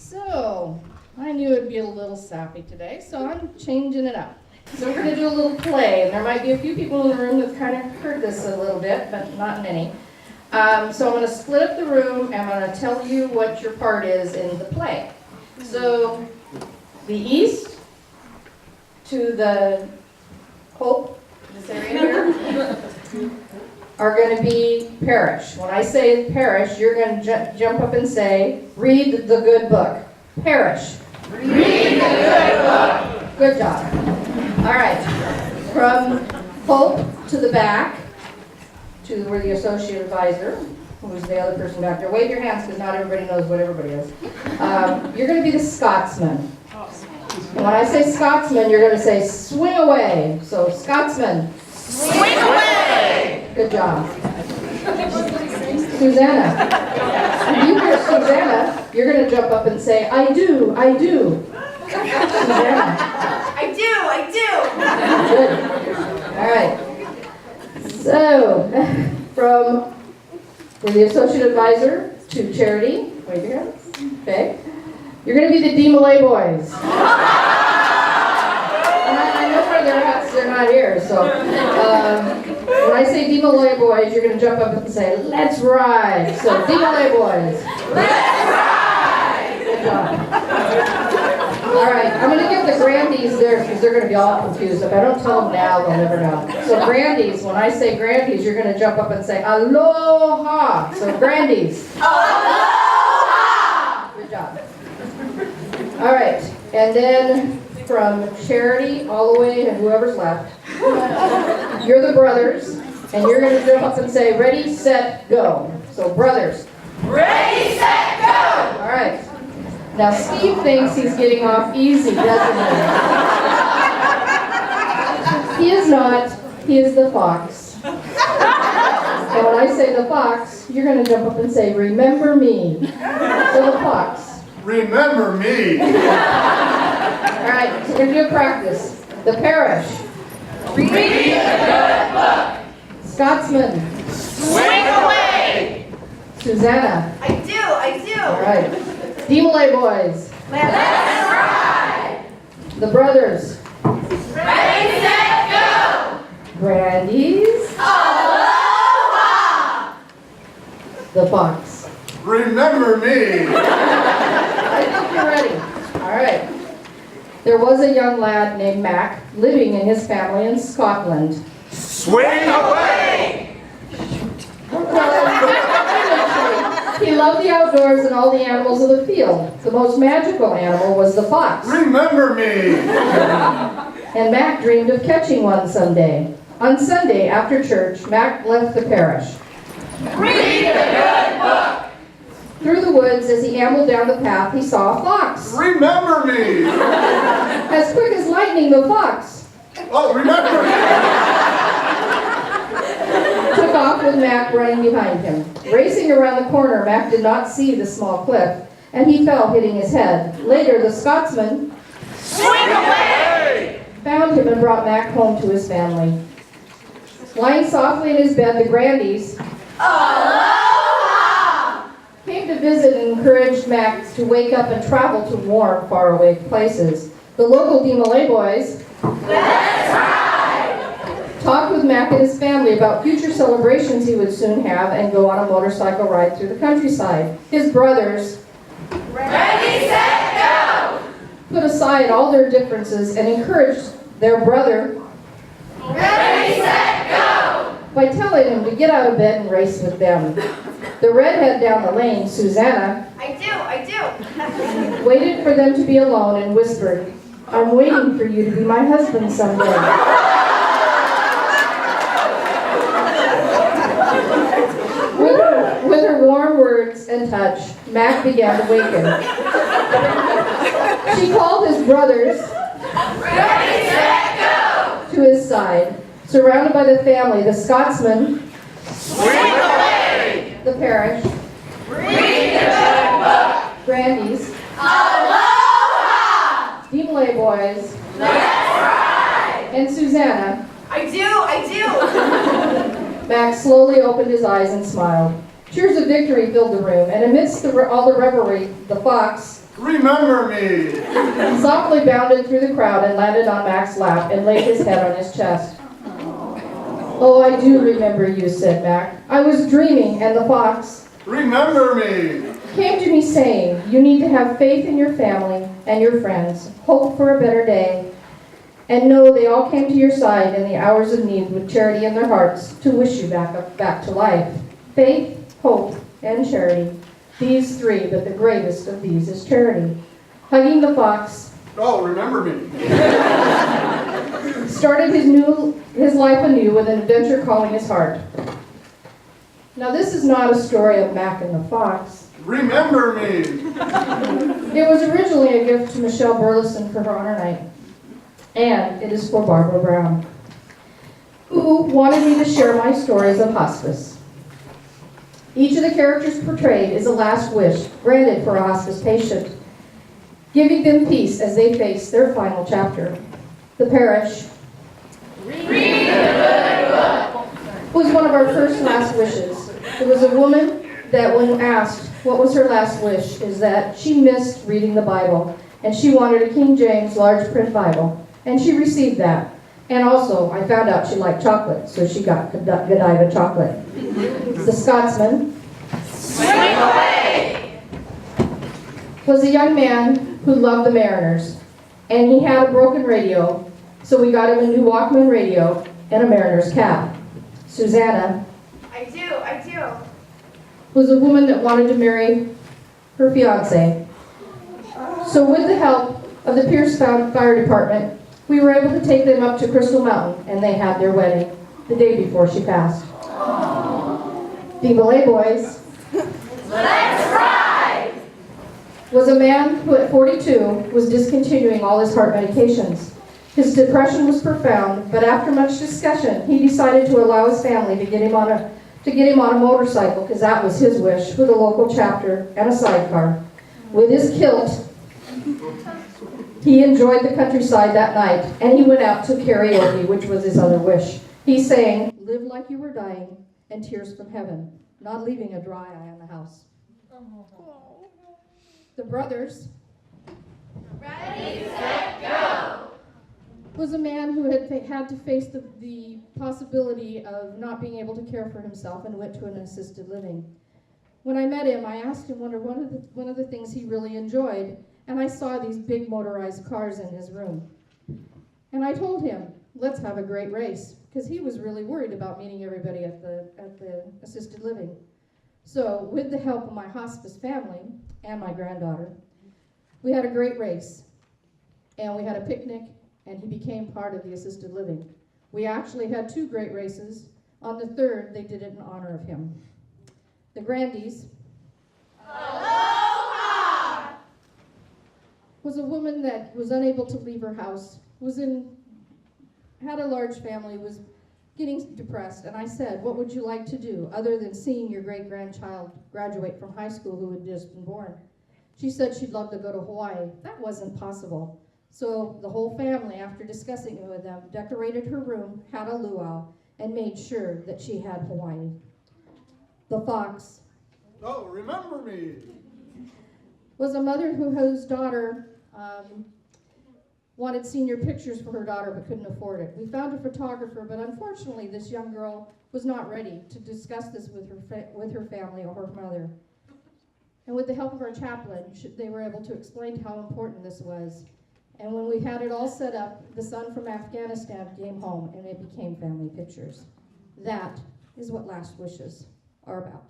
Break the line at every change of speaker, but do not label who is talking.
So, I knew it'd be a little sappy today, so I'm changing it up. So we're going to do a little play, and there might be a few people in the room that kind of heard this a little bit, but not many. So I'm going to split up the room, and I'm going to tell you what your part is in the play. So, the east to the Hope, this area here, are going to be parish. When I say parish, you're going to jump up and say, read the good book. Parish.
Read the good book.
Good job. All right. From Hope to the back, to where the associate advisor, who's the other person back there. Wave your hands because not everybody knows what everybody is. You're going to be the Scotsman. And when I say Scotsman, you're going to say swing away. So Scotsman.
Swing away.
Good job. Susanna. If you hear Susanna, you're going to jump up and say, I do, I do. Susanna.
I do.
Good. All right. So, from the associate advisor to Charity, wave your hands. Okay. You're going to be the D. Malay boys. I know where they're at, so they're not here. So, when I say D. Malay boys, you're going to jump up and say, let's ride. So, D. Malay boys.
Let's ride.
Good job. All right, I'm going to give the grandies there because they're going to be all confused. If I don't tell them now, they'll never know. So grandies, when I say grandies, you're going to jump up and say aloha. So grandies.
Aloha.
Good job. All right, and then from Charity all the way to whoever's left, you're the brothers, and you're going to jump up and say ready, set, go. So brothers.
Ready, set, go.
All right. Now, Steve thinks he's getting off easy, doesn't he? He is not. He is the fox. And when I say the fox, you're going to jump up and say, remember me. So the fox.
Remember me.
All right, so we're going to do a practice. The parish.
Read the good book.
Scotsman.
Swing away.
Susanna.
I do.
All right. D. Malay boys.
Let's ride.
The brothers.
Ready, set, go.
Grandies.
Aloha.
The fox.
Remember me.
I think you're ready. All right. There was a young lad named Mac living in his family in Scotland.
Swing away.
He loved the outdoors and all the animals of the field. The most magical animal was the fox.
Remember me.
And Mac dreamed of catching one someday. On Sunday, after church, Mac left the parish.
Read the good book.
Through the woods, as he ambled down the path, he saw a fox.
Remember me.
As quick as lightning, the fox
Oh, remember me.
took off with Mac running behind him. Racing around the corner, Mac did not see the small cliff, and he fell, hitting his head. Later, the Scotsman
Swing away.
found him and brought Mac home to his family. Lying softly in his bed, the Grandies
Aloha.
came to visit and encouraged Mac to wake up and travel to warm, faraway places. The local D. Malay boys
Let's ride.
talked with Mac and his family about future celebrations he would soon have and go on a motorcycle ride through the countryside. His brothers
Ready, set, go.
put aside all their differences and encouraged their brother
Ready, set, go.
by telling him to get out of bed and race with them. The redhead down the lane, Susanna,
I do.
waited for them to be alone and whispered, I'm waiting for you to be my husband someday. With her warm words and touch, Mac began to waken. She called his brothers
Ready, set, go.
to his side. Surrounded by the family, the Scotsman,
Swing away.
the parish,
Read the good book.
Grandies,
Aloha.
D. Malay boys,
Let's ride.
and Susanna,
I do.
Mac slowly opened his eyes and smiled. Cheers of victory filled the room, and amidst all the revelry, the fox
Remember me.
He softly bounded through the crowd and landed on Mac's lap and laid his head on his chest. "Oh, I do remember you," said Mac. "I was dreaming, and the fox
Remember me.
came to me saying, 'You need to have faith in your family and your friends, hope for a better day, and know they all came to your side in the hours of need with charity in their hearts to wish you back to life.' Faith, hope, and charity. These three, but the greatest of these is charity." Hugging the fox,
Oh, remember me.
started his life anew with an adventure calling his heart. Now this is not a story of Mac and the fox.
Remember me.
It was originally a gift to Michelle Burleson for her honor night. And it is for Barbara Brown, who wanted me to share my stories of hospice. Each of the characters portrayed is a last wish granted for a hospice patient, giving them peace as they face their final chapter. The parish was one of our first last wishes. It was a woman that, when asked what was her last wish, is that she missed reading the Bible, and she wanted a King James large print Bible, and she received that. And also, I found out she liked chocolate, so she got Godiva chocolate. The Scotsman
Swing away.
was a young man who loved the Mariners, and he had a broken radio, so we got him a new Walkman radio and a Mariners cap. Susanna
I do.
was a woman that wanted to marry her fiancé. So with the help of the Pierce Fire Department, we were able to take them up to Crystal Mountain, and they had their wedding the day before she passed. The Belay Boys
Let's ride.
was a man who at 42 was discontinuing all his heart medications. His depression was profound, but after much discussion, he decided to allow his family to get him on a motorcycle, because that was his wish, with a local chapter and a sidecar. With his kilt, he enjoyed the countryside that night, and he went out to karaoke, which was his other wish. He sang, "Live like you were dying," and "Tears from Heaven," not leaving a dry eye on the house. The Brothers
Ready, set, go.
was a man who had to face the possibility of not being able to care for himself and went to an assisted living. When I met him, I asked him one of the things he really enjoyed, and I saw these big motorized cars in his room. And I told him, let's have a great race, because he was really worried about meeting everybody at the assisted living. So with the help of my hospice family and my granddaughter, we had a great race, and we had a picnic, and he became part of the assisted living. We actually had 2 great races. On the 3rd, they did it in honor of him. The Grandies
Aloha.
was a woman that was unable to leave her house, had a large family, was getting depressed, and I said, what would you like to do other than seeing your great-grandchild graduate from high school who had just been born? She said she'd love to go to Hawaii. That wasn't possible. So the whole family, after discussing it with them, decorated her room, had a luau, and made sure that she had Hawaii. The Fox
Oh, remember me.
was a mother whose daughter wanted senior pictures for her daughter but couldn't afford it. We found a photographer, but unfortunately this young girl was not ready to discuss this with her family or her mother. And with the help of our chaplain, they were able to explain how important this was. And when we had it all set up, the son from Afghanistan came home, and it became family pictures. That is what last wishes are about.